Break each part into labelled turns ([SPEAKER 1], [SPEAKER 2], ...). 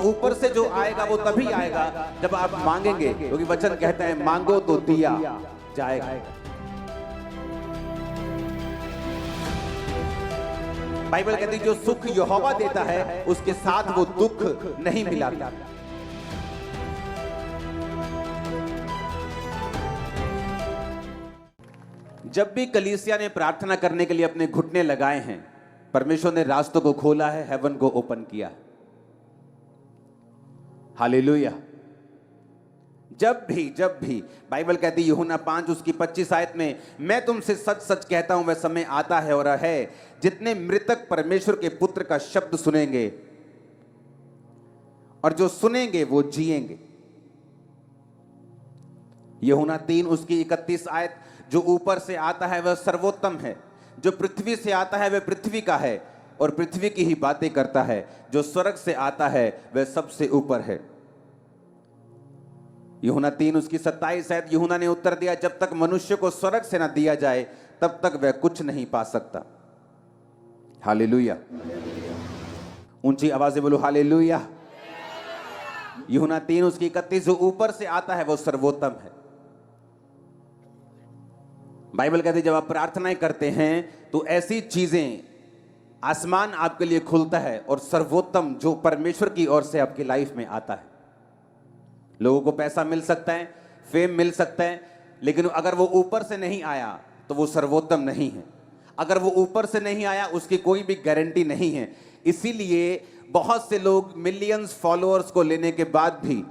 [SPEAKER 1] ऊपर से जो आएगा वो तभी आएगा जब आप मांगेंगे, क्योंकि वचन कहता है मांगो तो दिया जाएगा। बाइबल कहती है जो सुख यहोवा देता है उसके साथ वो दुख नहीं मिलाता। जब भी कलीसिया ने प्रार्थना करने के लिए अपने घुटने लगाए हैं, परमेश्वर ने रास्तों को खोला है, हेवन को ओपन किया। हालेलुया। जब भी बाइबल कहती है यूहन्ना 5 उसकी 25 आयत में, मैं तुमसे सच सच कहता हूं वह समय आता है और है जितने मृतक परमेश्वर के पुत्र का शब्द सुनेंगे और जो सुनेंगे वो जिएंगे। यूहन्ना 3 उसकी 31 आयत, जो ऊपर से आता है वह सर्वोत्तम है, जो पृथ्वी से आता है वह पृथ्वी का है और पृथ्वी की ही बातें करता है, जो स्वर्ग से आता है वह सबसे ऊपर है। यूहन्ना 3 उसकी 27 आयत, यूहन्ना ने उत्तर दिया, जब तक मनुष्य को स्वर्ग से ना दिया जाए तब तक वह कुछ नहीं पा सकता। हालेलुया। ऊंची आवाज से बोलो हालेलुया। यूहन्ना 3 उसकी 31, जो ऊपर से आता है वो सर्वोत्तम है। बाइबल कहती है जब आप प्रार्थनाएं करते हैं तो ऐसी चीजें, आसमान आपके लिए खुलता है और सर्वोत्तम जो परमेश्वर की ओर से आपकी लाइफ में आता है। लोगों को पैसा मिल सकता है, फेम मिल सकता है, लेकिन अगर वो ऊपर से नहीं आया तो वो सर्वोत्तम नहीं है। अगर वो ऊपर से नहीं आया उसकी कोई भी गारंटी नहीं है। इसीलिए बहुत से लोग मिलियंस फॉलोअर्स को लेने के बाद भी,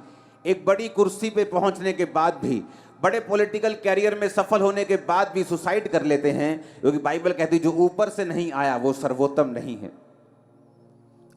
[SPEAKER 1] एक बड़ी कुर्सी पे पहुंचने के बाद भी, बड़े पॉलिटिकल कैरियर में सफल होने के बाद भी सुसाइड कर लेते हैं, क्योंकि बाइबल कहती है जो ऊपर से नहीं आया वो सर्वोत्तम नहीं है।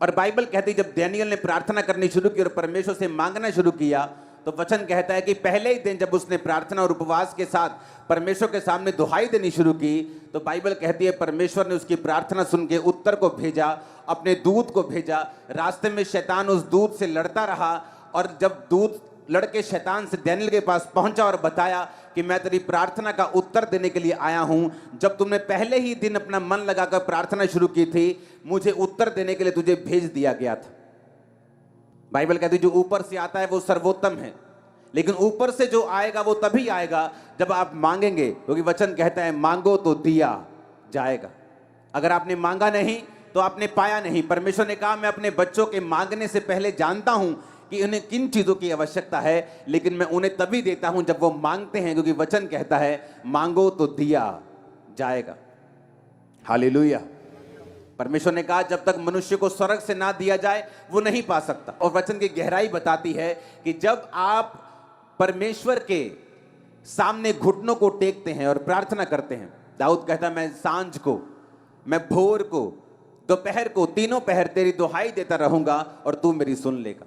[SPEAKER 1] और बाइबल कहती है जब डैनियल ने प्रार्थना करनी शुरू की और परमेश्वर से मांगना शुरू किया तो वचन कहता है कि पहले ही दिन जब उसने प्रार्थना और उपवास के साथ परमेश्वर के सामने दुहाई देनी शुरू की तो बाइबल कहती है परमेश्वर ने उसकी प्रार्थना सुन के उत्तर को भेजा, अपने दूत को भेजा। रास्ते में शैतान उस दूत से लड़ता रहा और जब दूत लड़के शैतान से डैनियल के पास पहुंचा और बताया कि मैं तेरी प्रार्थना का उत्तर देने के लिए आया हूं, जब तुमने पहले ही दिन अपना मन लगाकर प्रार्थना शुरू की थी मुझे उत्तर देने के लिए तुझे भेज दिया गया था। बाइबल कहती है जो ऊपर से आता है वो सर्वोत्तम है, लेकिन ऊपर से जो आएगा वो तभी आएगा जब आप मांगेंगे, क्योंकि वचन कहता है मांगो तो दिया जाएगा। अगर आपने मांगा नहीं तो आपने पाया नहीं। परमेश्वर ने कहा मैं अपने बच्चों के मांगने से पहले जानता हूं कि उन्हें किन चीजों की आवश्यकता है, लेकिन मैं उन्हें तभी देता हूं जब वो मांगते हैं, क्योंकि वचन कहता है मांगो तो दिया जाएगा। हालेलुया। परमेश्वर ने कहा जब तक मनुष्य को स्वर्ग से ना दिया जाए वो नहीं पा सकता। और वचन की गहराई बताती है कि जब आप परमेश्वर के सामने घुटनों को टेकते हैं और प्रार्थना करते हैं, दाऊद कहता है मैं सांझ को, मैं भोर को, दोपहर को, तीनों पहर तेरी दुहाई देता रहूंगा और तू मेरी सुन लेगा।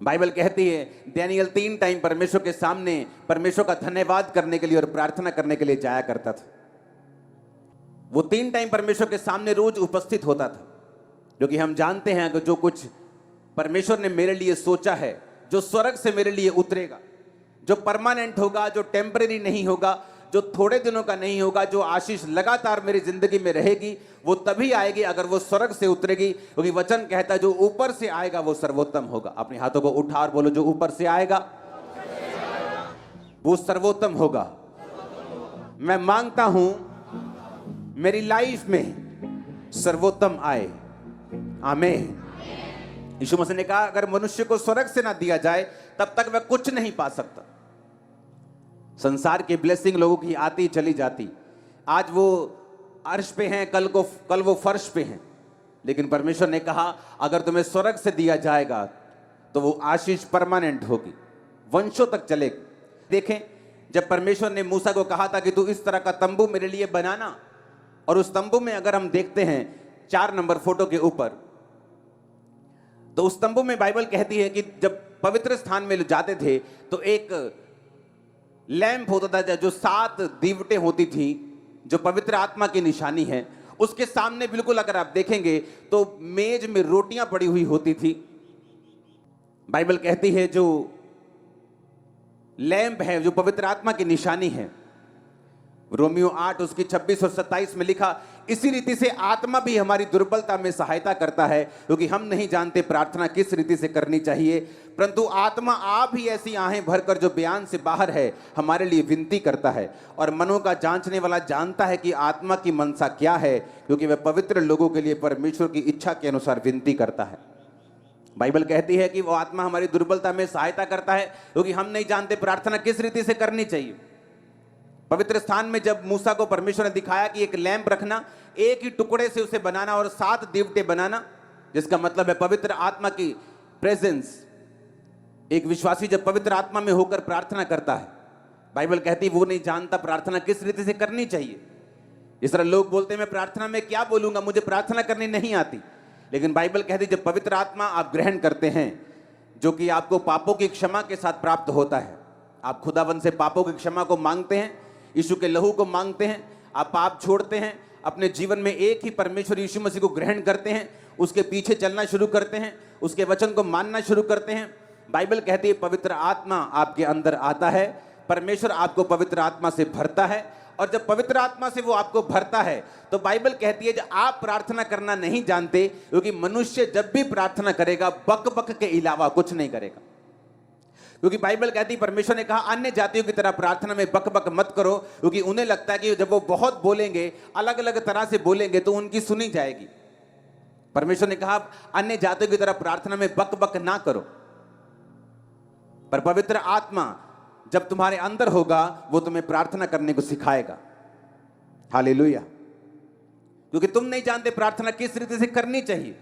[SPEAKER 1] बाइबल कहती है डैनियल 3 टाइम परमेश्वर के सामने परमेश्वर का धन्यवाद करने के लिए और प्रार्थना करने के लिए जाया करता था। वो 3 टाइम परमेश्वर के सामने रोज उपस्थित होता था, क्योंकि हम जानते हैं कि जो कुछ परमेश्वर ने मेरे लिए सोचा है, जो स्वर्ग से मेरे लिए उतरेगा, जो परमानेंट होगा, जो टेम्परेरी नहीं होगा, जो थोड़े दिनों का नहीं होगा, जो आशीष लगातार मेरी जिंदगी में रहेगी, वो तभी आएगी अगर वो स्वर्ग से उतरेगी, क्योंकि वचन कहता है जो ऊपर से आएगा वो सर्वोत्तम होगा। अपने हाथों को उठा और बोलो जो ऊपर से आएगा वो सर्वोत्तम होगा। मैं मांगता हूं मेरी लाइफ में सर्वोत्तम आए। आमीन। यीशु मसीह ने कहा अगर मनुष्य को स्वर्ग से ना दिया जाए तब तक वह कुछ नहीं पा सकता। संसार की ब्लेसिंग लोगों की आती चली जाती, आज वो अर्श पे हैं, कल वो फर्श पे हैं, लेकिन परमेश्वर ने कहा अगर तुम्हें स्वर्ग से दिया जाएगा तो वो आशीष परमानेंट होगी, वंशों तक चलेगी। देखें जब परमेश्वर ने मूसा को कहा था कि तू इस तरह का तंबू मेरे लिए बनाना, और उस तंबू में अगर हम देखते हैं 4 नंबर फोटो के ऊपर, तो उस तंबू में बाइबल कहती है कि जब पवित्र स्थान में जाते थे तो एक लैंप होता था जो 7 दीवटें होती थी, जो पवित्र आत्मा की निशानी है। उसके सामने बिल्कुल अगर आप देखेंगे तो मेज में रोटियां पड़ी हुई होती थी। बाइबल कहती है जो लैंप है, जो पवित्र आत्मा की निशानी है, रोमियो 8 उसकी 26 और 27 में लिखा, इसी रीति से आत्मा भी हमारी दुर्बलता में सहायता करता है, क्योंकि हम नहीं जानते प्रार्थना किस रीति से करनी चाहिए, परंतु आत्मा आप ही ऐसी आहें भरकर जो बयान से बाहर है हमारे लिए विनती करता है। और मनों का जांचने वाला जानता है कि आत्मा की मनसा क्या है, क्योंकि वह पवित्र लोगों के लिए परमेश्वर की इच्छा के अनुसार विनती करता है। बाइबल कहती है कि वो आत्मा हमारी दुर्बलता में सहायता करता है, क्योंकि हम नहीं जानते प्रार्थना किस रीति से करनी चाहिए। पवित्र स्थान में जब मूसा को परमेश्वर ने दिखाया कि एक लैंप रखना, एक ही टुकड़े से उसे बनाना और 7 दीवटे बनाना, जिसका मतलब है पवित्र आत्मा की प्रेजेंस। एक विश्वासी जब पवित्र आत्मा में होकर प्रार्थना करता है, बाइबल कहती है वो नहीं जानता प्रार्थना किस रीति से करनी चाहिए। इस तरह लोग बोलते हैं मैं प्रार्थना में क्या बोलूंगा, मुझे प्रार्थना करनी नहीं आती। लेकिन बाइबल कहती है जब पवित्र आत्मा आप ग्रहण करते हैं, जो कि आपको पापों की क्षमा के साथ प्राप्त होता है, आप खुदावन से पापों की क्षमा को मांगते हैं, यीशु के लहू को मांगते हैं, आप पाप छोड़ते हैं, अपने जीवन में एक ही परमेश्वर यीशु मसीह को ग्रहण करते हैं, उसके पीछे चलना शुरू करते हैं, उसके वचन को मानना शुरू करते हैं। बाइबल कहती है पवित्र आत्मा आपके अंदर आता है, परमेश्वर आपको पवित्र आत्मा से भरता है, और जब पवित्र आत्मा से वो आपको भरता है तो बाइबल कहती है जब आप प्रार्थना करना नहीं जानते, क्योंकि मनुष्य जब भी प्रार्थना करेगा बक बक के अलावा कुछ नहीं करेगा। क्योंकि बाइबल कहती है परमेश्वर ने कहा अन्य जातियों की तरह प्रार्थना में बक बक मत करो, क्योंकि उन्हें लगता है कि जब वो बहुत बोलेंगे, अलग अलग तरह से बोलेंगे तो उनकी सुनी जाएगी। परमेश्वर ने कहा अन्य जातियों की तरह प्रार्थना में बक बक ना करो, पर पवित्र आत्मा जब तुम्हारे अंदर होगा वो तुम्हें प्रार्थना करने को सिखाएगा। हालेलुया। क्योंकि तुम नहीं जानते प्रार्थना किस रीति से करनी चाहिए।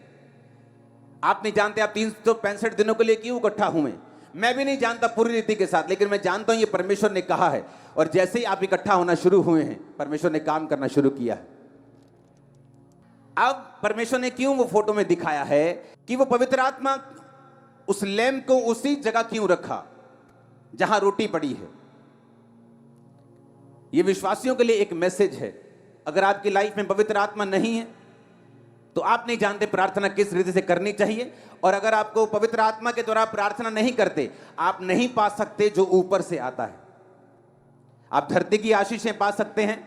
[SPEAKER 1] आप नहीं जानते आप 365 दिनों के लिए क्यों इकट्ठा हुए। मैं भी नहीं जानता पूरी रीति के साथ, लेकिन मैं जानता हूं ये परमेश्वर ने कहा है, और जैसे ही आप इकट्ठा होना शुरू हुए हैं परमेश्वर ने काम करना शुरू किया है। अब परमेश्वर ने क्यों वो फोटो में दिखाया है कि वो पवित्र आत्मा उस लैंप को उसी जगह क्यों रखा जहां रोटी पड़ी है। यह विश्वासियों के लिए एक मैसेज है। अगर आपकी लाइफ में पवित्र आत्मा नहीं है तो आप नहीं जानते प्रार्थना किस रीति से करनी चाहिए, और अगर आपको पवित्र आत्मा के द्वारा प्रार्थना नहीं करते, आप नहीं पा सकते जो ऊपर से आता है। आप धरती की आशीषें पा सकते हैं,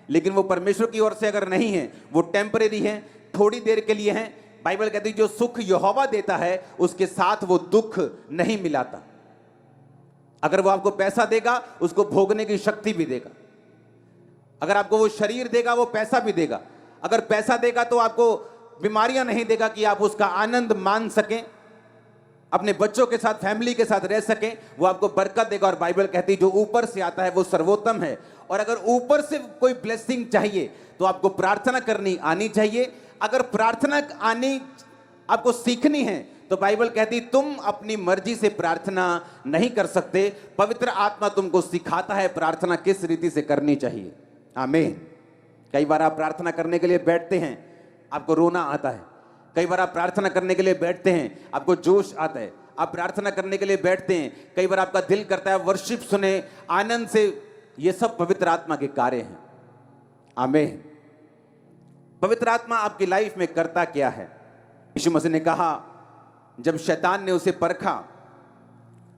[SPEAKER 1] लेकिन वो परमेश्वर की ओर से अगर नहीं है, वो टेम्परेरी है, थोड़ी देर के लिए है। बाइबल कहती है जो सुख यहोवा देता है उसके साथ वो दुख नहीं मिलाता। अगर वो आपको पैसा देगा उसको भोगने की शक्ति भी देगा। अगर आपको वो शरीर देगा वो पैसा भी देगा। अगर पैसा देगा तो आपको बीमारियां नहीं देगा कि आप उसका आनंद मान सकें, अपने बच्चों के साथ फैमिली के साथ रह सकें। वो आपको बरकत देगा। और बाइबल कहती है जो ऊपर से आता है वो सर्वोत्तम है। और अगर ऊपर से कोई ब्लेसिंग चाहिए तो आपको प्रार्थना करनी आनी चाहिए। अगर प्रार्थना आनी आपको सीखनी है तो बाइबल कहती तुम अपनी मर्जी से प्रार्थना नहीं कर सकते, पवित्र आत्मा तुमको सिखाता है प्रार्थना किस रीति से करनी चाहिए। आमीन। कई बार आप प्रार्थना करने के लिए बैठते हैं, आपको रोना आता है। कई बार आप प्रार्थना करने के लिए बैठते हैं, आपको जोश आता है। आप प्रार्थना करने के लिए बैठते हैं, कई बार आपका दिल करता है वर्शिप सुने, आनंद से। ये सब पवित्र आत्मा के कार्य हैं। आमीन। पवित्र आत्मा आपकी लाइफ में करता क्या है? यीशु मसीह ने कहा जब शैतान ने उसे परखा,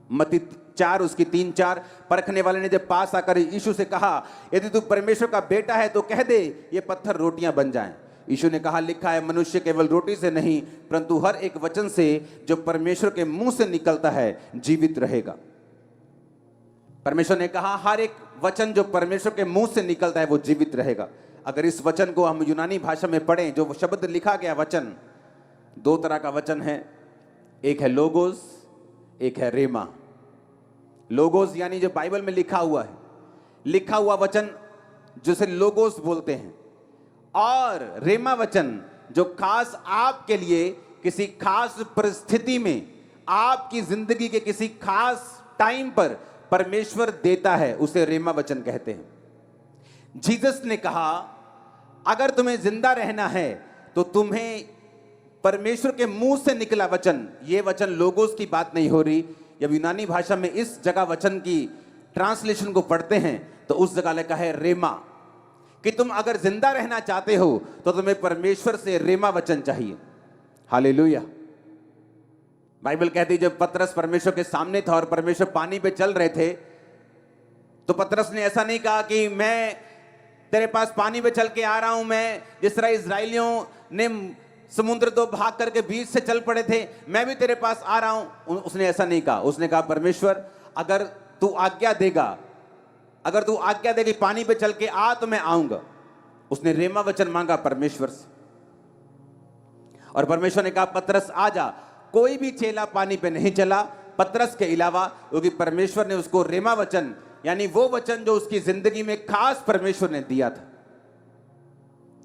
[SPEAKER 1] मत्ती 4 उसकी 3-4, परखने वाले ने जब पास आकर यीशु से कहा यदि तू परमेश्वर का बेटा है तो कह दे ये पत्थर रोटियां बन जाएं। यीशु ने कहा लिखा है मनुष्य केवल रोटी से नहीं परंतु हर एक वचन से जो परमेश्वर के मुंह से निकलता है जीवित रहेगा। परमेश्वर ने कहा हर एक वचन जो परमेश्वर के मुंह से निकलता है वो जीवित रहेगा। अगर इस वचन को हम यूनानी भाषा में पढ़ें, जो शब्द लिखा गया वचन, 2 तरह का वचन है, एक है लोगोस, एक है रेमा। लोगोस यानी जो बाइबल में लिखा हुआ है, लिखा हुआ वचन जिसे लोगोस बोलते हैं, और रेमा वचन जो खास आपके लिए किसी खास परिस्थिति में, आपकी जिंदगी के किसी खास टाइम पर परमेश्वर देता है, उसे रेमा वचन कहते हैं। जीसस ने कहा अगर तुम्हें जिंदा रहना है तो तुम्हें परमेश्वर के मुंह से निकला वचन, ये वचन लोगोस की बात नहीं हो रही। जब यूनानी भाषा में इस जगह वचन की ट्रांसलेशन को पढ़ते हैं तो उस जगह लिखा है रेमा, कि तुम अगर जिंदा रहना चाहते हो तो तुम्हें परमेश्वर से रेमा वचन चाहिए। हालेलुया। बाइबल कहती जब पतरस परमेश्वर के सामने था और परमेश्वर पानी पे चल रहे थे तो पतरस ने ऐसा नहीं कहा कि मैं तेरे पास पानी पे चल के आ रहा हूं मैं, जिस तरह इजराइलियों ने समुद्र दो भाग करके बीच से चल पड़े थे, मैं भी तेरे पास आ रहा हूं। उसने ऐसा नहीं कहा। उसने कहा परमेश्वर अगर तू आज्ञा देगा, अगर तू आज्ञा देगी पानी पे चल के आ तो मैं आऊंगा। उसने रेमा वचन मांगा परमेश्वर से, और परमेश्वर ने कहा पतरस आ जा। कोई भी चेला पानी पे नहीं चला पतरस के अलावा, क्योंकि परमेश्वर ने उसको रेमा वचन, यानी वो वचन जो उसकी जिंदगी में खास परमेश्वर ने दिया था।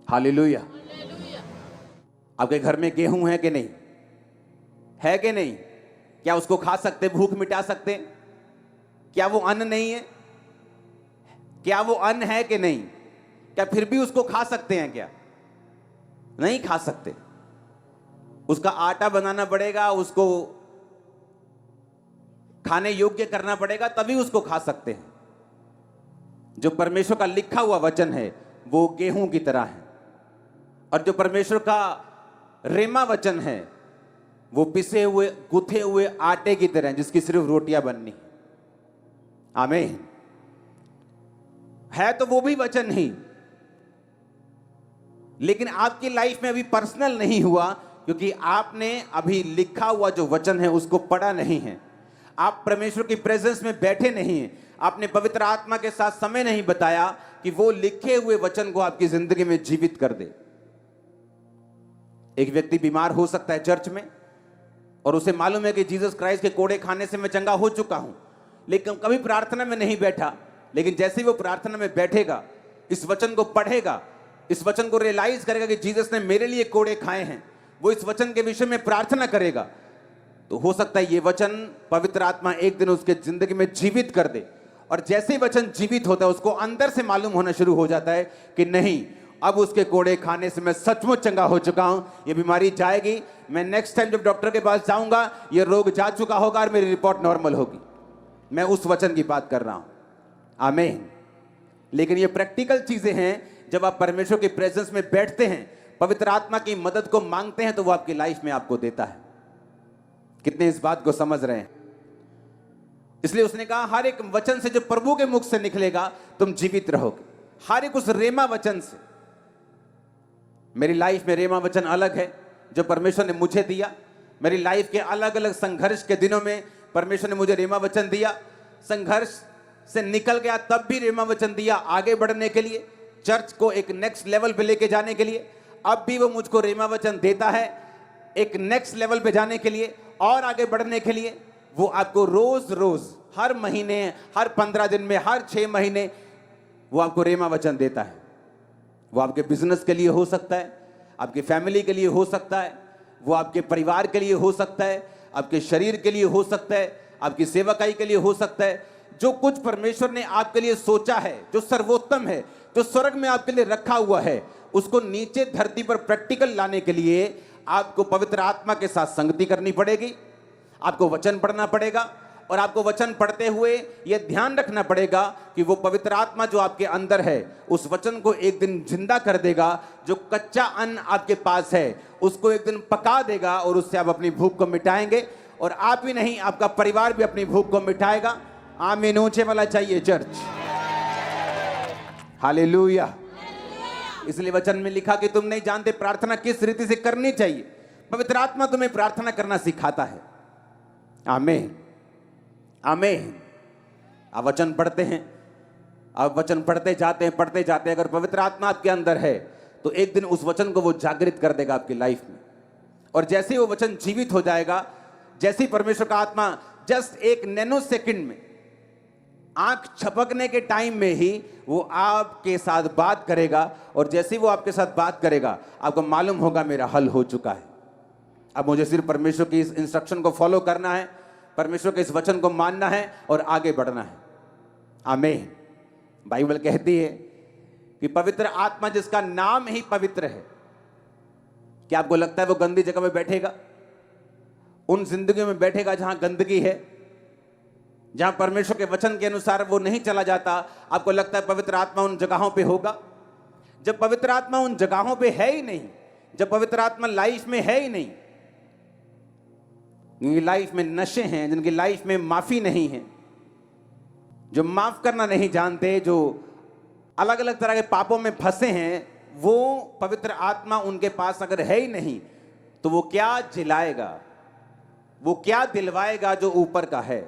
[SPEAKER 1] हालेलुया। आपके घर में गेहूं है कि नहीं? है कि नहीं? क्या उसको खा सकते, भूख मिटा सकते? क्या वो अन्न नहीं है? क्या वो अन्न है कि नहीं? क्या फिर भी उसको खा सकते हैं? क्या नहीं खा सकते। उसका आटा बनाना पड़ेगा, उसको खाने योग्य करना पड़ेगा, तभी उसको खा सकते हैं। जो परमेश्वर का लिखा हुआ वचन है वो गेहूं की तरह है, और जो परमेश्वर का रेमा वचन है वो पिसे हुए गुथे हुए आटे की तरह, जिसकी सिर्फ रोटियां बननी। आमीन। है तो वो भी वचन ही, लेकिन आपकी लाइफ में अभी पर्सनल नहीं हुआ, क्योंकि आपने अभी लिखा हुआ जो वचन है उसको पढ़ा नहीं है। आप परमेश्वर की प्रेजेंस में बैठे नहीं हैं। आपने पवित्र आत्मा के साथ समय नहीं बताया कि वो लिखे हुए वचन को आपकी जिंदगी में जीवित कर दे। एक व्यक्ति बीमार हो सकता है चर्च में, और उसे मालूम है कि जीसस क्राइस्ट के कोड़े खाने से मैं चंगा हो चुका हूं, लेकिन कभी प्रार्थना में नहीं बैठा। लेकिन जैसे ही वो प्रार्थना में बैठेगा, इस वचन को पढ़ेगा, इस वचन को रियलाइज करेगा कि जीसस ने मेरे लिए कोड़े खाए हैं, वो इस वचन के विषय में प्रार्थना करेगा, तो हो सकता है ये वचन पवित्र आत्मा एक दिन उसके जिंदगी में जीवित कर दे। और जैसे ही वचन जीवित होता है, उसको अंदर से मालूम होना शुरू हो जाता है कि नहीं, अब उसके कोड़े खाने से मैं सचमुच चंगा हो चुका हूं, ये बीमारी जाएगी, मैं नेक्स्ट टाइम जब डॉक्टर के पास जाऊंगा ये रोग जा चुका होगा और मेरी रिपोर्ट नॉर्मल होगी। मैं उस वचन की बात कर रहा हूं। आमीन। लेकिन ये प्रैक्टिकल चीजें हैं। जब आप परमेश्वर की प्रेजेंस में बैठते हैं, पवित्र आत्मा की मदद को मांगते हैं, तो वो आपकी लाइफ में आपको देता है। कितने इस बात को समझ रहे हैं? इसलिए उसने कहा हर एक वचन से जो प्रभु के मुख से निकलेगा तुम जीवित रहोगे। हर एक उस रेमा वचन से। मेरी लाइफ में रेमा वचन अलग है जो परमेश्वर ने मुझे दिया। मेरी लाइफ के अलग अलग संघर्ष के दिनों में परमेश्वर ने मुझे रेमा वचन दिया। संघर्ष से निकल गया तब भी रेमा वचन दिया, आगे बढ़ने के लिए, चर्च को एक नेक्स्ट लेवल पे लेके जाने के लिए। अब भी वो मुझको रेमा वचन देता है एक नेक्स्ट लेवल पे जाने के लिए और आगे बढ़ने के लिए। वो आपको रोज रोज, हर महीने, हर 15 दिन में, हर 6 महीने वो आपको रेमा वचन देता है। वो आपके बिजनेस के लिए हो सकता है, आपकी फैमिली के लिए हो सकता है, वो आपके परिवार के लिए हो सकता है, आपके शरीर के लिए हो सकता है, आपकी सेवकाई के लिए हो सकता है। जो कुछ परमेश्वर ने आपके लिए सोचा है, जो सर्वोत्तम है, जो स्वर्ग में आपके लिए रखा हुआ है, उसको नीचे धरती पर प्रैक्टिकल लाने के लिए आपको पवित्र आत्मा के साथ संगति करनी पड़ेगी। आपको वचन पढ़ना पड़ेगा, और आपको वचन पढ़ते हुए यह ध्यान रखना पड़ेगा कि वो पवित्र आत्मा जो आपके अंदर है उस वचन को एक दिन जिंदा कर देगा। जो कच्चा अन्न आपके पास है उसको एक दिन पका देगा, और उससे आप अपनी भूख को मिटाएंगे। और आप ही नहीं, आपका परिवार भी अपनी भूख को मिटाएगा। आमीन। ऊंचे वाला चाहिए चर्च। हालेलुया। इसलिए वचन में लिखा कि तुम नहीं जानते प्रार्थना किस रीति से करनी चाहिए। पवित्र आत्मा तुम्हें प्रार्थना करना सिखाता है। आमीन, आमीन। आप वचन पढ़ते हैं, आप वचन पढ़ते जाते हैं। अगर पवित्र आत्मा आपके अंदर है तो एक दिन उस वचन को वो जागृत कर देगा आपकी लाइफ में। और जैसे ही वो वचन जीवित हो जाएगा, जैसे ही परमेश्वर का आत्मा जस्ट एक नैनो सेकंड में, आंख छपकने के टाइम में ही वो आपके साथ बात करेगा, और जैसे ही वो आपके साथ बात करेगा आपको मालूम होगा मेरा हल हो चुका है। अब मुझे सिर्फ परमेश्वर की इस इंस्ट्रक्शन को फॉलो करना है, परमेश्वर के इस वचन को मानना है और आगे बढ़ना है। आमीन। बाइबल कहती है कि पवित्र आत्मा जिसका नाम ही पवित्र है, क्या आपको लगता है वो गंदी जगह में बैठेगा? उन जिंदगियों में बैठेगा जहां गंदगी है, जहां परमेश्वर के वचन के अनुसार वो नहीं चला जाता? आपको लगता है पवित्र आत्मा उन जगहों पे होगा? जब पवित्र आत्मा उन जगहों पे है ही नहीं, जब पवित्र आत्मा लाइफ में है ही नहीं, जिनकी लाइफ में नशे हैं, जिनकी लाइफ में माफी नहीं है, जो माफ करना नहीं जानते, जो अलग अलग तरह के पापों में फंसे हैं, वो पवित्र आत्मा उनके पास अगर है ही नहीं तो वो क्या जिलाएगा, वो क्या दिलवाएगा जो ऊपर का है?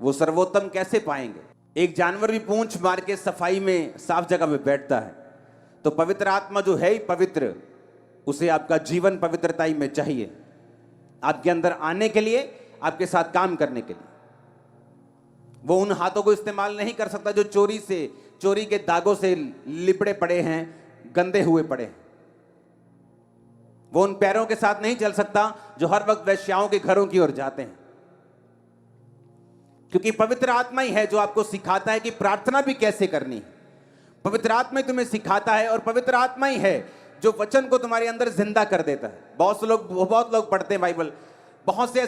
[SPEAKER 1] वो सर्वोत्तम कैसे पाएंगे? एक जानवर भी पूंछ मार के सफाई में साफ जगह में बैठता है, तो पवित्र आत्मा जो है ही पवित्र, उसे आपका जीवन पवित्रता में चाहिए, आपके अंदर आने के लिए, आपके साथ काम करने के लिए। वो उन हाथों को इस्तेमाल नहीं कर सकता जो चोरी के दागों से लिपड़े पड़े हैं, गंदे हुए पड़े हैं। वो उन पैरों के साथ नहीं चल सकता जो हर वक्त वेश्याओं के घरों की ओर जाते हैं, क्योंकि पवित्र आत्मा ही है जो आपको सिखाता है कि प्रार्थना भी कैसे करनी है। पवित्र आत्मा ही तुम्हें सिखाता है, और पवित्र आत्मा ही है जो वचन को तुम्हारे अंदर जिंदा कर देता है। बहुत लोग पढ़ते हैं बाइबल, बहुत से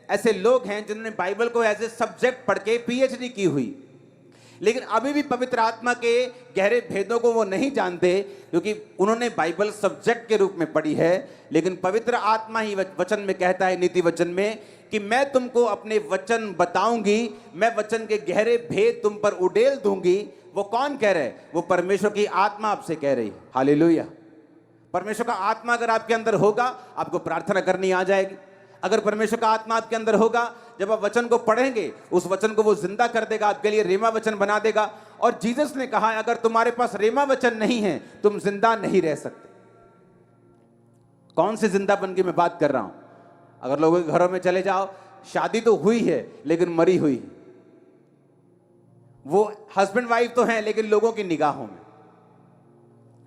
[SPEAKER 1] ऐसे लोग हैं जिन्होंने बाइबल को एज ए सब्जेक्ट पढ़ के पीएचडी की हुई, लेकिन अभी भी पवित्र आत्मा के गहरे भेदों को वो नहीं जानते, क्योंकि उन्होंने बाइबल सब्जेक्ट के रूप में पढ़ी है। लेकिन पवित्र आत्मा ही वचन में कहता है, नीति वचन में, कि मैं तुमको अपने वचन बताऊंगी, मैं वचन के गहरे भेद तुम पर उड़ेल दूंगी। वो कौन कह रहा है? वो परमेश्वर की आत्मा आपसे कह रही है। हालेलुया। परमेश्वर का आत्मा अगर आपके अंदर होगा, आपको प्रार्थना करनी आ जाएगी। अगर परमेश्वर का आत्मा आपके अंदर होगा, जब आप वचन को पढ़ेंगे, उस वचन को वो जिंदा कर देगा, आपके लिए रेमा वचन बना देगा। और जीसस ने कहा, अगर तुम्हारे पास रेमा वचन नहीं है, तुम जिंदा नहीं रह सकते। कौन से जिंदापन की मैं बात कर रहा हूं? अगर लोगों के घरों में चले जाओ, शादी तो हुई है लेकिन मरी हुई, वो हस्बैंड वाइफ तो हैं लेकिन लोगों की निगाहों में,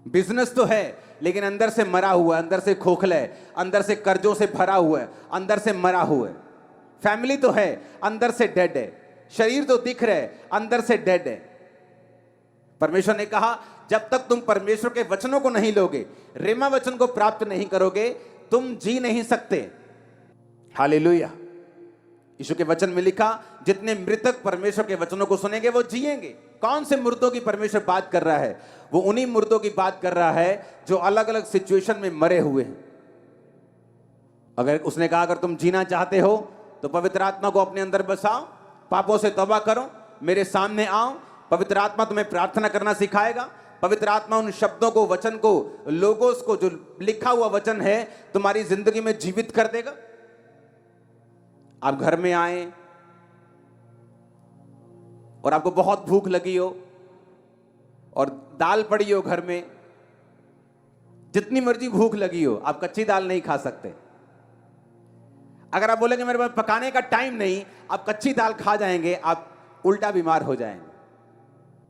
[SPEAKER 1] बिजनेस तो है लेकिन अंदर से मरा हुआ है, अंदर से खोखला है, अंदर से कर्जों से भरा हुआ है, अंदर से मरा हुआ है। फैमिली तो है, अंदर से डेड है। शरीर तो दिख रहा है, अंदर से डेड है। परमेश्वर ने कहा, जब तक तुम परमेश्वर के वचनों को नहीं लोगे, रेमा वचन को प्राप्त नहीं करोगे, तुम जी नहीं सकते। हालेलुया। यीशु के वचन में लिखा, जितने मृतक परमेश्वर के वचनों को सुनेंगे वो जिएंगे। कौन से मुर्दों की परमेश्वर बात कर रहा है? वो उन्हीं मुर्दों की बात कर रहा है जो अलग अलग सिचुएशन में मरे हुए हैं। अगर उसने कहा, अगर तुम जीना चाहते हो तो पवित्र आत्मा को अपने अंदर बसाओ, पापों से तौबा करो, मेरे सामने आओ। पवित्र आत्मा तुम्हें प्रार्थना करना सिखाएगा। पवित्र आत्मा उन शब्दों को, वचन को, लोगोस को, जो लिखा हुआ वचन है, तुम्हारी जिंदगी में जीवित कर देगा। आप घर में आए और आपको बहुत भूख लगी हो और दाल पड़ी हो घर में, जितनी मर्जी भूख लगी हो, आप कच्ची दाल नहीं खा सकते। अगर आप बोलेंगे मेरे पास पकाने का टाइम नहीं, आप कच्ची दाल खा जाएंगे, आप उल्टा बीमार हो जाएंगे।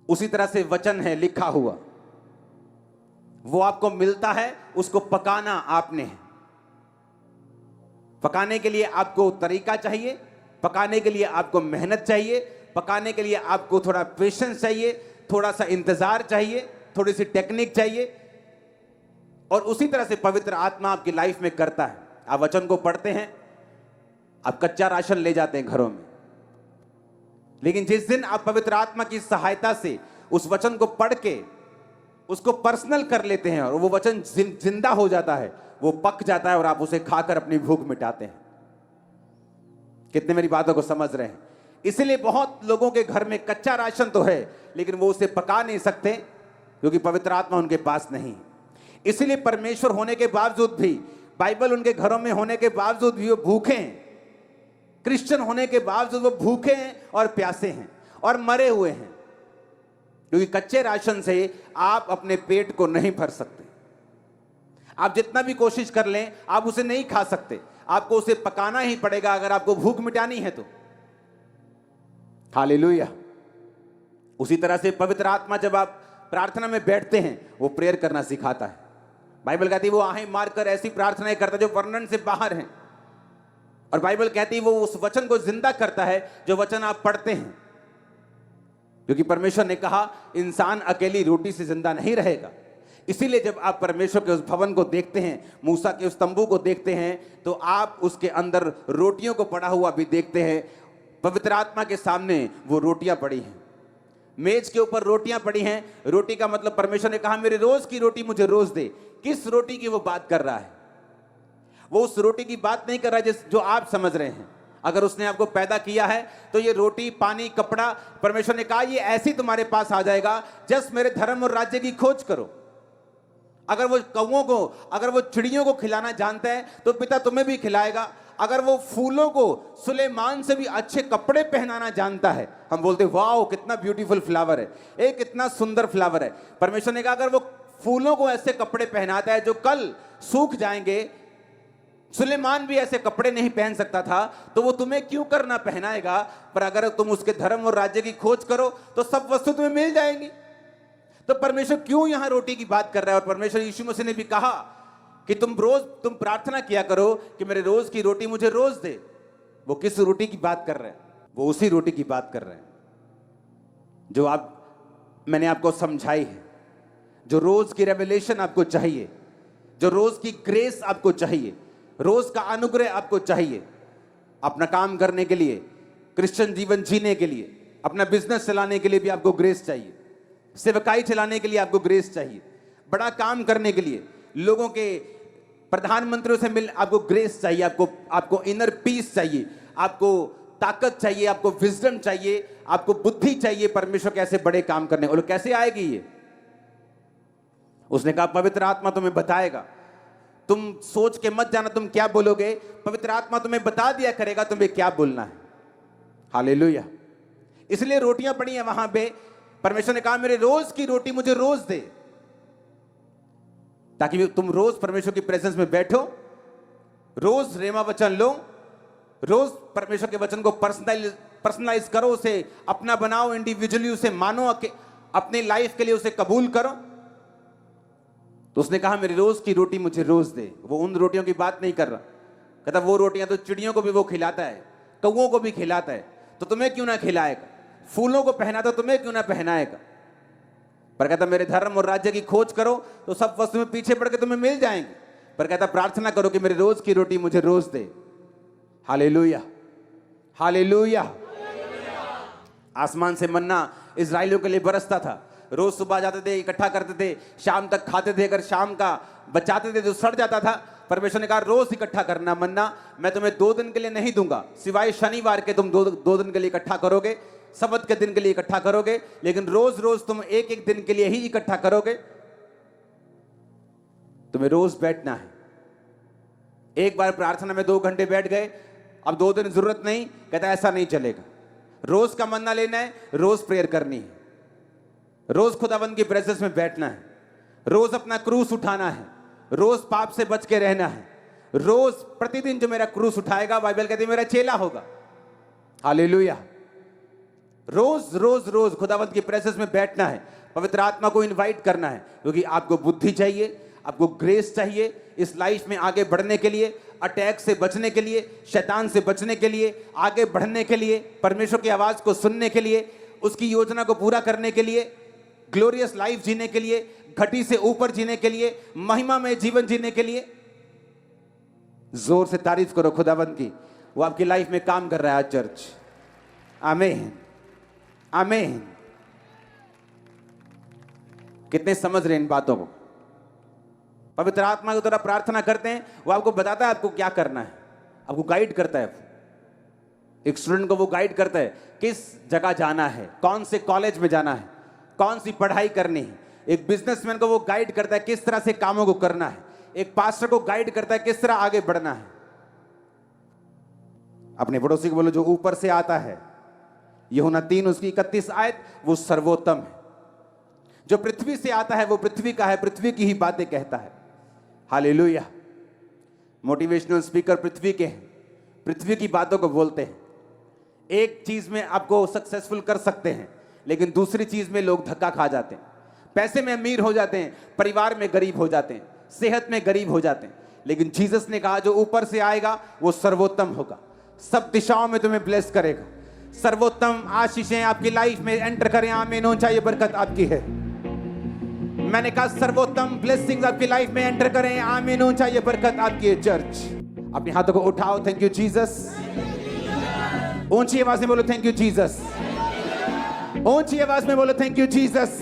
[SPEAKER 1] उसी तरह से वचन है लिखा हुआ, वो आपको मिलता है, उसको पकाना आपने है। पकाने के लिए आपको तरीका चाहिए, पकाने के लिए आपको मेहनत चाहिए, पकाने के लिए आपको थोड़ा पेशेंस चाहिए, थोड़ा सा इंतजार चाहिए, थोड़ी सी टेक्निक चाहिए। और उसी तरह से पवित्र आत्मा आपकी लाइफ में करता है। आप वचन को पढ़ते हैं, आप कच्चा राशन ले जाते हैं घरों में, लेकिन जिस दिन आप पवित्र आत्मा की सहायता से उस वचन को पढ़ के उसको पर्सनल कर लेते हैं और वो वचन जिंदा हो जाता है, वो पक जाता है और आप उसे खाकर अपनी भूख मिटाते हैं। कितने मेरी बातों को समझ रहे हैं? इसलिए बहुत लोगों के घर में कच्चा राशन तो है लेकिन वो उसे पका नहीं सकते, क्योंकि पवित्र आत्मा उनके पास नहीं। इसलिए परमेश्वर होने के बावजूद भी, बाइबल उनके घरों में होने के बावजूद भी वो भूखे हैं। क्रिश्चियन होने के बावजूद वो भूखे हैं और प्यासे हैं और मरे हुए हैं, क्योंकि कच्चे राशन से आप अपने पेट को नहीं भर सकते। आप जितना भी कोशिश कर लें, आप उसे नहीं खा सकते। आपको उसे पकाना ही पड़ेगा अगर आपको भूख मिटानी है तो। हालेलुया। उसी तरह से पवित्र आत्मा जब आप प्रार्थना में बैठते हैं, वो प्रेयर करना सिखाता है। बाइबल कहती है वो आहें मारकर ऐसी प्रार्थनाएं करता है जो वर्णन से बाहर हैं। और बाइबल कहती है वो उस वचन को जिंदा करता है जो वचन आप पढ़ते हैं, क्योंकि परमेश्वर ने कहा इंसान अकेली रोटी से जिंदा नहीं रहेगा। इसीलिए जब आप परमेश्वर के उस भवन को देखते हैं, मूसा के उस तंबू को देखते हैं, तो आप उसके अंदर रोटियों को पड़ा हुआ भी देखते हैं। पवित्र आत्मा के सामने वो रोटियां पड़ी हैं, मेज के ऊपर रोटियां पड़ी हैं। रोटी का मतलब परमेश्वर ने कहा मेरे रोज की रोटी मुझे रोज दे। किस रोटी की वो बात कर रहा है? वो उस रोटी की बात नहीं कर रहा है जो आप समझ रहे हैं। अगर उसने आपको पैदा किया है तो ये रोटी, पानी, कपड़ा, परमेश्वर ने कहा ये ऐसे ही तुम्हारे पास आ जाएगा, जस्ट मेरे धर्म और राज्य की खोज करो। अगर वो कौओं को, अगर वो चिड़ियों को खिलाना जानता है तो पिता तुम्हें भी खिलाएगा। अगर वो फूलों को सुलेमान से भी अच्छे कपड़े पहनाना जानता है, हम बोलते वाओ कितना ब्यूटीफुल फ्लावर है, एक कितना सुंदर फ्लावर है। परमेश्वर ने कहा अगर वो फूलों को ऐसे कपड़े पहनाता है जो कल सूख जाएंगे, सुलेमान भी ऐसे कपड़े नहीं पहन सकता था, तो वो तुम्हें क्यों करना पहनाएगा। पर अगर तुम उसके धर्म और राज्य की खोज करो तो सब वस्तु तुम्हें मिल जाएंगी। तो परमेश्वर क्यों यहां रोटी की बात कर रहा है। और परमेश्वर यीशु मसीह ने भी कहा कि तुम प्रार्थना किया करो कि मेरे रोज की रोटी मुझे रोज दे। वो किस रोटी की बात कर रहे हैं? वो उसी रोटी की बात कर रहे हैं जो मैंने आपको समझाई है, जो रोज की रेवलेशन आपको चाहिए, जो रोज की ग्रेस आपको चाहिए, रोज का अनुग्रह आपको चाहिए अपना काम करने के लिए, क्रिश्चियन जीवन जीने के लिए, अपना बिजनेस चलाने के लिए भी आपको ग्रेस चाहिए, सेवकाई चलाने के लिए आपको ग्रेस चाहिए, बड़ा काम करने के लिए, लोगों के प्रधानमंत्रियों से मिल आपको ग्रेस चाहिए, आपको इनर पीस चाहिए, आपको ताकत चाहिए, आपको विजडम चाहिए, आपको बुद्धि चाहिए। परमेश्वर कैसे बड़े काम करने, और कैसे आएगी ये? उसने कहा पवित्र आत्मा तुम्हें बताएगा। तुम सोच के मत जाना तुम क्या बोलोगे, पवित्र आत्मा तुम्हें बता दिया करेगा तुम्हें क्या बोलना है। हालेलुया। इसलिए रोटियां पड़ी हैं वहां पे। परमेश्वर ने कहा मेरे रोज की रोटी मुझे रोज दे, ताकि तुम रोज परमेश्वर की प्रेजेंस में बैठो, रोज रेमा वचन लो, रोज परमेश्वर के वचन को पर्सनलाइज करो, उसे अपना बनाओ, इंडिविजुअली उसे मानो, अपने लाइफ के लिए उसे कबूल करो। तो उसने कहा मेरी रोज की रोटी मुझे रोज दे। वो उन रोटियों की बात नहीं कर रहा, कहता वो रोटियां तो चिड़ियों को भी वो खिलाता है, कौओं को भी खिलाता है, तो तुम्हें क्यों ना खिलाएगा। फूलों को पहनाता तुम्हें क्यों ना पहनाएगा। पर कहता मेरे धर्म और राज्य की खोज करो तो सब वस्तु में पीछे पड़ के तुम्हें मिल जाएंगे। पर कहता प्रार्थना करो कि मेरे रोज की रोटी मुझे रोज दे। Hallelujah, hallelujah. आसमान से मन्ना इजराइलियों के लिए बरसता था। रोज सुबह जाते थे, इकट्ठा करते थे, शाम तक खाते थे। अगर शाम का बचाते थे तो सड़ जाता था। परमेश्वर ने कहा रोज इकट्ठा करना मन्ना, मैं तुम्हें 2 दिन के लिए नहीं दूंगा, सिवाय शनिवार के तुम 2 दिन के लिए इकट्ठा करोगे, सबत के दिन के लिए इकट्ठा करोगे, लेकिन रोज रोज तुम एक दिन के लिए ही इकट्ठा करोगे। तुम्हें रोज बैठना है। एक बार प्रार्थना में 2 घंटे बैठ गए, अब 2 दिन जरूरत नहीं, कहता ऐसा नहीं चलेगा। रोज का मन्ना लेना है, रोज प्रेयर करनी है, रोज खुदावंद की प्रेजेंस में बैठना है, रोज अपना क्रूस उठाना है, रोज पाप से बच के रहना है। रोज प्रतिदिन जो मेरा क्रूस उठाएगा, बाइबल कहती है मेरा चेला होगा। हालेलुया। रोज रोज रोज खुदावंद की प्रेजेंस में बैठना है, पवित्र आत्मा को इनवाइट करना है, क्योंकि आपको बुद्धि चाहिए, आपको ग्रेस चाहिए इस लाइफ में आगे बढ़ने के लिए, अटैक से बचने के लिए, शैतान से बचने के लिए, आगे बढ़ने के लिए, परमेश्वर की आवाज को सुनने के लिए, उसकी योजना को पूरा करने के लिए, ग्लोरियस लाइफ जीने के लिए, घटी से ऊपर जीने के लिए, महिमा में जीवन जीने के लिए। जोर से तारीफ करो खुदावंद की, वो आपकी लाइफ में काम कर रहा है आज चर्च। आमीन, आमीन। कितने समझ रहे इन बातों को? पवित्र आत्मा की तरह प्रार्थना करते हैं, वो आपको बताता है आपको क्या करना है, आपको गाइड करता है। एक स्टूडेंट को वो गाइड करता है किस जगह जाना है, कौन से कॉलेज में जाना है, कौन सी पढ़ाई करनी है। एक बिजनेसमैन को वो गाइड करता है किस तरह से कामों को करना है। एक पास्टर को गाइड करता है किस तरह आगे बढ़ना है। अपने पड़ोसी को बोलो जो ऊपर से आता है, यूहन्ना 3 उसकी 31 आयत, वो सर्वोत्तम है। जो पृथ्वी से आता है वो पृथ्वी का है, पृथ्वी की ही बातें कहता है। हालेलुया। मोटिवेशनल स्पीकर पृथ्वी के हैं, पृथ्वी की बातों को बोलते हैं। एक चीज में आपको सक्सेसफुल कर सकते हैं, लेकिन दूसरी चीज में लोग धक्का खा जाते हैं। पैसे में अमीर हो जाते हैं, परिवार में गरीब हो जाते हैं, सेहत में गरीब हो जाते हैं। लेकिन जीसस ने कहा जो ऊपर से आएगा वो सर्वोत्तम होगा, सब दिशाओं में तुम्हें ब्लेस करेगा। सर्वोत्तम आशीषें आपकी लाइफ में एंटर करें। आमीन। ऊंचा ये बरकत आपकी है। मैंने कहा सर्वोत्तम ब्लेसिंग्स आपकी लाइफ में एंटर करें। आमीन। ऊंचा ये बरकत आपकी है। चर्च अपने हाथों को उठाओ। Thank you Jesus. ऊंची आवाज में बोलो थैंक यू जीसस। ऊंची आवाज में बोलो थैंक यू जीसस।